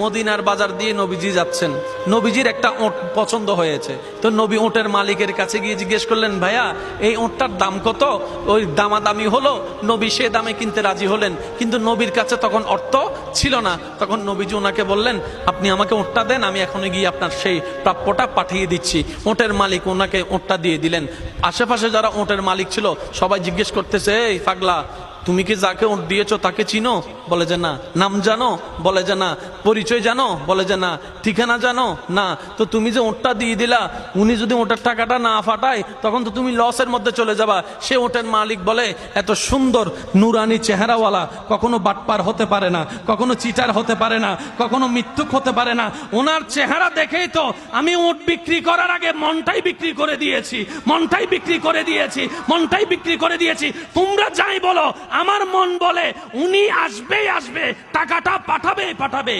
মদিনার বাজার দিয়ে নবীজি যাচ্ছেন, নবীজির একটা ওট পছন্দ হয়েছে। তো নবী ওটের মালিকের কাছে গিয়ে জিজ্ঞেস করলেন, ভাইয়া এই ওটটার দাম কত? ওই দামাদামি হলো, নবী সে দামে কিনতে রাজি হলেন, কিন্তু নবীর কাছে তখন অর্থ ছিল না। তখন নবীজি ওনাকে বললেন, আপনি আমাকে ওটটা দেন, আমি এখনই গিয়ে আপনার সেই প্রাপ্যটা পাঠিয়ে দিচ্ছি। ওটের মালিক ওনাকে ওটটা দিয়ে দিলেন। আশেপাশে যারা ওটের মালিক ছিল সবাই জিজ্ঞেস করতেছে, এই পাগলা, তুমি কি যাকে ওট দিয়েছো তাকে চিনো? বলে যে না। নাম জানো? বলে যে না। পরিচয় জানো? বলে যে না। ঠিকানা জানো? না। তো তুমি যে ওটটা দিয়ে দিলা, উনি যদি ওটার টাকাটা না ফাটায় তখন তো তুমি লসের মধ্যে চলে যাবা। সে ওটের মালিক বলে, এত সুন্দর নুরানি চেহারাওয়ালা কখনো বাটপার হতে পারে না, কখনো চিটার হতে পারে না, কখনো মিথ্যুক হতে পারে না। ওনার চেহারা দেখেই তো আমি ওট বিক্রি করার আগে মনটাই বিক্রি করে দিয়েছি, মনটাই বিক্রি করে দিয়েছি, মনটাই বিক্রি করে দিয়েছি। তোমরা যাই বলো, আমার মন বলে উনি আসবেই আসবে, টাকাটা পাঠাবে পাঠাবে।